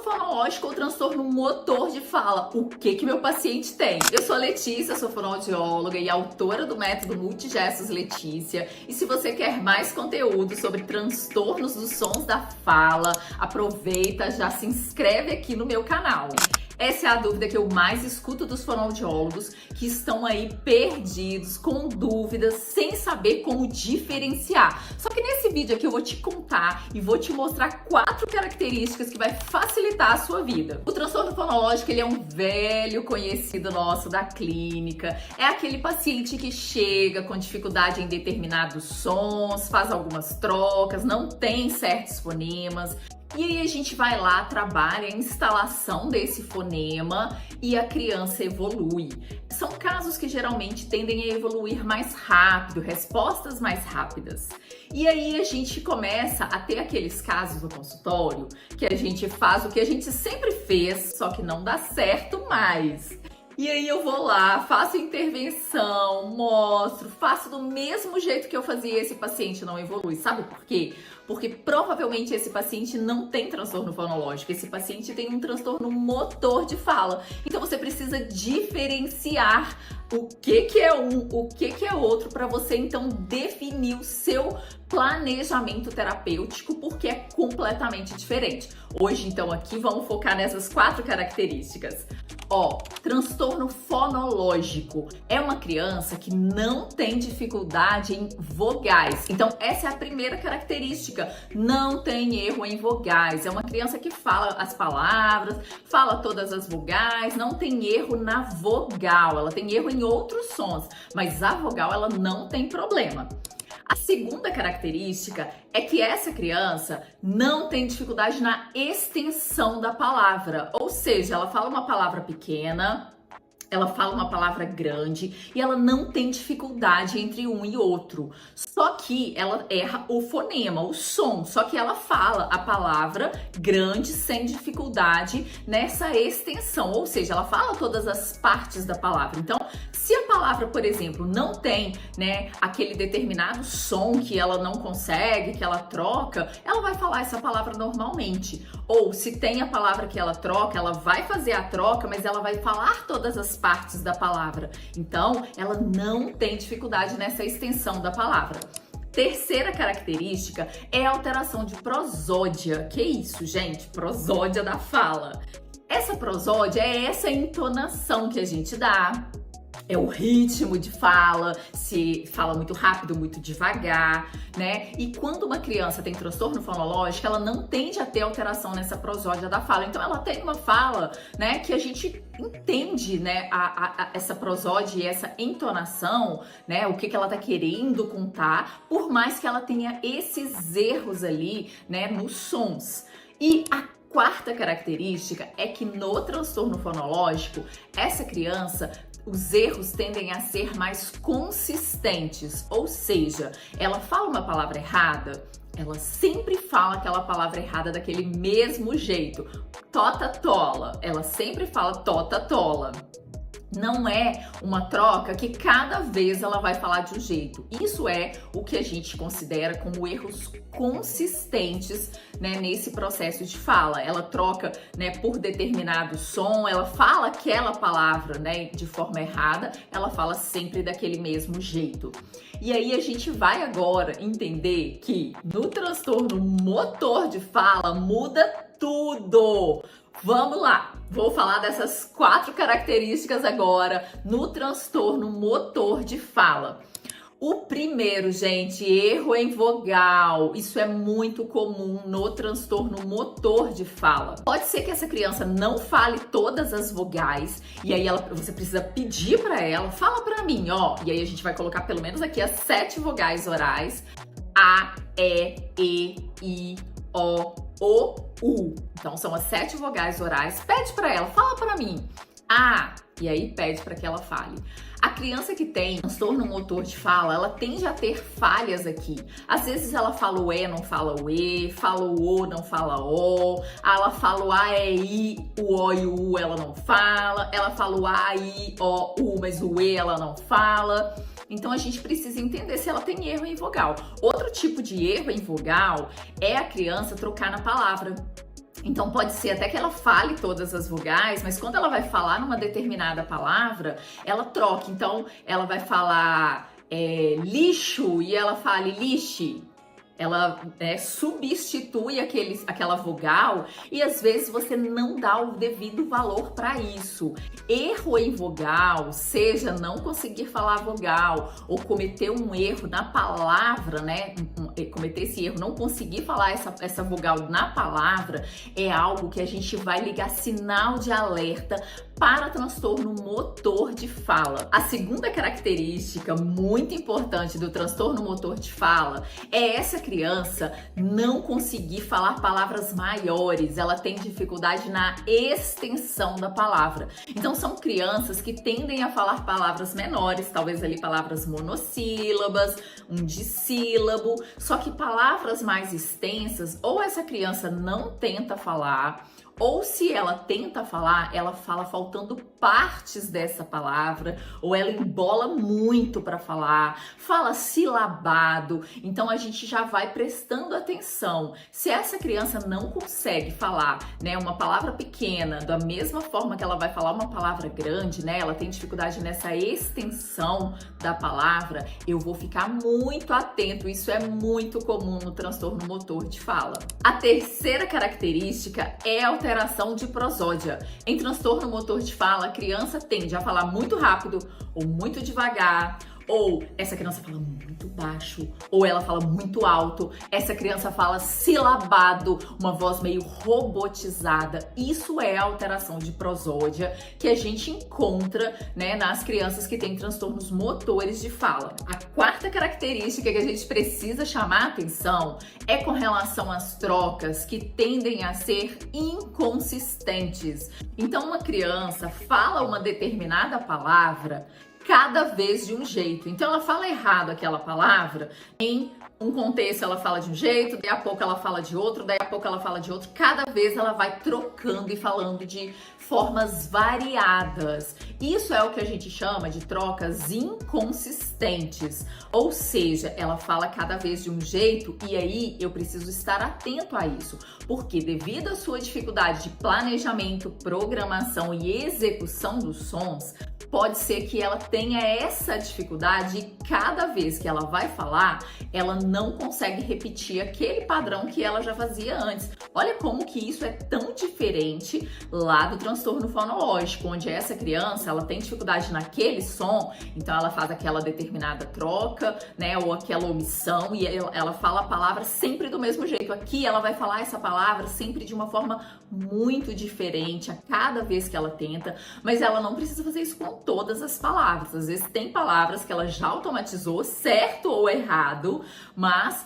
fonológico ou transtorno motor de fala. O que meu paciente tem? Eu sou a Letícia, sou fonoaudióloga e autora do método Multigestos Letícia. E se você quer mais conteúdo sobre transtornos dos sons da fala, aproveita, já se inscreve aqui no meu canal. Essa é a dúvida que eu mais escuto dos fonoaudiólogos que estão aí perdidos, com dúvidas, sem saber como diferenciar. Só que nesse vídeo aqui eu vou te contar e vou te mostrar 4 características que vai facilitar a sua vida. O transtorno fonológico, ele é um velho conhecido nosso da clínica. É aquele paciente que chega com dificuldade em determinados sons, faz algumas trocas, não tem certos fonemas. E aí a gente vai lá, trabalha a instalação desse fonema e a criança evolui. São casos que geralmente tendem a evoluir mais rápido, respostas mais rápidas. E aí a gente começa a ter aqueles casos no consultório que a gente faz o que a gente sempre fez, só que não dá certo mais. E aí eu vou lá, faço intervenção, mostro, faço do mesmo jeito que eu fazia e esse paciente não evolui. Sabe por quê? Porque provavelmente esse paciente não tem transtorno fonológico, esse paciente tem um transtorno motor de fala. Então você precisa diferenciar o que é um, o que é outro, para você então definir o seu planejamento terapêutico, porque é completamente diferente. Hoje então aqui vamos focar nessas 4 características. Transtorno fonológico é uma criança que não tem dificuldade em vogais. Então, essa é a primeira característica. Não tem erro em vogais. É uma criança que fala as palavras, fala todas as vogais, não tem erro na vogal. Ela tem erro em outros sons, mas a vogal ela não tem problema. A segunda característica é que essa criança não tem dificuldade na extensão da palavra, ou seja, ela fala uma palavra pequena, ela fala uma palavra grande e ela não tem dificuldade entre um e outro. Só que ela erra o fonema, o som. Só que ela fala a palavra grande sem dificuldade nessa extensão. Ou seja, ela fala todas as partes da palavra. Então, se a palavra, por exemplo, não tem, aquele determinado som que ela não consegue, que ela troca, ela vai falar essa palavra normalmente. Ou se tem a palavra que ela troca, ela vai fazer a troca, mas ela vai falar todas as partes da palavra. Então, ela não tem dificuldade nessa extensão da palavra. Terceira característica é a alteração de prosódia. Que isso, gente? Prosódia da fala. Essa prosódia é essa entonação que a gente dá. É o ritmo de fala, se fala muito rápido, muito devagar, E quando uma criança tem transtorno fonológico, ela não tende a ter alteração nessa prosódia da fala. Então ela tem uma fala, que a gente entende, essa prosódia e essa entonação, o que ela tá querendo contar, por mais que ela tenha esses erros ali, nos sons. E a quarta característica é que no transtorno fonológico, essa criança, os erros tendem a ser mais consistentes, ou seja, ela fala uma palavra errada, ela sempre fala aquela palavra errada daquele mesmo jeito. Tota tola, ela sempre fala tota tola. Não é uma troca que cada vez ela vai falar de um jeito. Isso é o que a gente considera como erros consistentes, nesse processo de fala. Ela troca, por determinado som, ela fala aquela palavra, de forma errada, ela fala sempre daquele mesmo jeito. E aí a gente vai agora entender que no transtorno motor de fala muda tudo. Vamos lá, vou falar dessas 4 características agora no transtorno motor de fala. O primeiro, gente, erro em vogal. Isso é muito comum no transtorno motor de fala. Pode ser que essa criança não fale todas as vogais e aí você precisa pedir para ela, fala para mim, E aí a gente vai colocar pelo menos aqui as 7 vogais orais: A, E, I, O, U. Então são as 7 vogais orais. Pede para ela, fala para mim. E aí pede para que ela fale. A criança que tem transtorno motor de fala, ela tende a ter falhas aqui. Às vezes ela fala o E, não fala o E, fala o não fala o, ela fala o A, E, I, o O e o U ela não fala, ela fala o A, I, O, U, mas o E ela não fala. Então a gente precisa entender se ela tem erro em vogal. Outro tipo de erro em vogal é a criança trocar na palavra. Então pode ser até que ela fale todas as vogais, mas quando ela vai falar numa determinada palavra, ela troca. Então ela vai falar lixo e ela fale lixe. Ela substitui aquela vogal e às vezes você não dá o devido valor para isso. Erro em vogal, seja não conseguir falar a vogal ou cometer um erro na palavra, né? Cometer esse erro, não conseguir falar essa vogal na palavra, é algo que a gente vai ligar sinal de alerta para transtorno motor de fala. A segunda característica muito importante do transtorno motor de fala é essa criança não conseguir falar palavras maiores, ela tem dificuldade na extensão da palavra. Então são crianças que tendem a falar palavras menores, talvez ali palavras monossílabas, um dissílabo, só que palavras mais extensas, ou essa criança não tenta falar, ou se ela tenta falar, ela fala faltando partes dessa palavra, ou ela embola muito para falar, fala silabado. Então a gente já vai prestando atenção. Se essa criança não consegue falar, né, uma palavra pequena da mesma forma que ela vai falar uma palavra grande, né, ela tem dificuldade nessa extensão da palavra, eu vou ficar muito atento. Isso é muito comum no transtorno motor de fala. A terceira característica é a alteração de prosódia. Em transtorno motor de fala, a criança tende a falar muito rápido ou muito devagar, ou essa criança fala muito baixo, ou ela fala muito alto, essa criança fala silabado, uma voz meio robotizada. Isso é a alteração de prosódia que a gente encontra, né, nas crianças que têm transtornos motores de fala. A quarta característica que a gente precisa chamar a atenção é com relação às trocas que tendem a ser inconsistentes. Então, uma criança fala uma determinada palavra cada vez de um jeito. Então ela fala errado aquela palavra, em um contexto ela fala de um jeito, daí a pouco ela fala de outro, daí a pouco ela fala de outro. Cada vez ela vai trocando e falando de formas variadas. Isso é o que a gente chama de trocas inconsistentes. Ou seja, ela fala cada vez de um jeito e aí eu preciso estar atento a isso. Porque devido à sua dificuldade de planejamento, programação e execução dos sons, pode ser que ela tenha essa dificuldade e cada vez que ela vai falar, ela não consegue repetir aquele padrão que ela já fazia antes. Olha como que isso é tão diferente lá do transtorno fonológico, onde essa criança, ela tem dificuldade naquele som, então ela faz aquela determinada troca, né, ou aquela omissão e ela fala a palavra sempre do mesmo jeito. Aqui ela vai falar essa palavra sempre de uma forma muito diferente a cada vez que ela tenta, mas ela não precisa fazer isso com todas as palavras. Às vezes tem palavras que ela já automatizou, certo ou errado, mas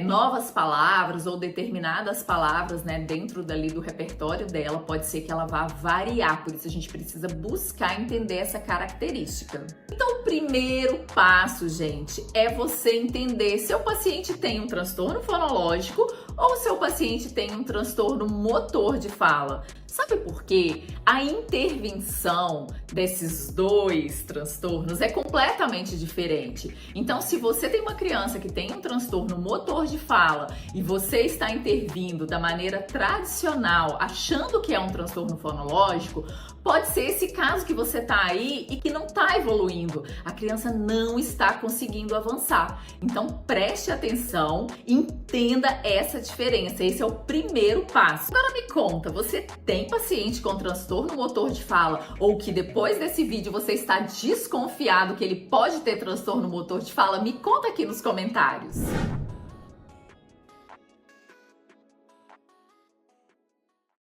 novas palavras ou determinadas palavras, né, dentro dali do repertório dela, pode ser que ela vá variar, por isso a gente precisa buscar entender essa característica. Então, o primeiro passo, gente, é você entender se o paciente tem um transtorno fonológico ou se o paciente tem um transtorno motor de fala. Sabe por quê? A intervenção desses dois transtornos é completamente diferente. Então, se você tem uma criança que tem um transtorno motor de fala e você está intervindo da maneira tradicional, achando que é um transtorno fonológico, pode ser esse caso que você tá aí e que não tá evoluindo. A criança não está conseguindo avançar. Então preste atenção, entenda essa diferença. Esse é o primeiro passo. Agora me conta, você tem paciente com transtorno motor de fala ou que depois desse vídeo você está desconfiado que ele pode ter transtorno motor de fala? Me conta aqui nos comentários.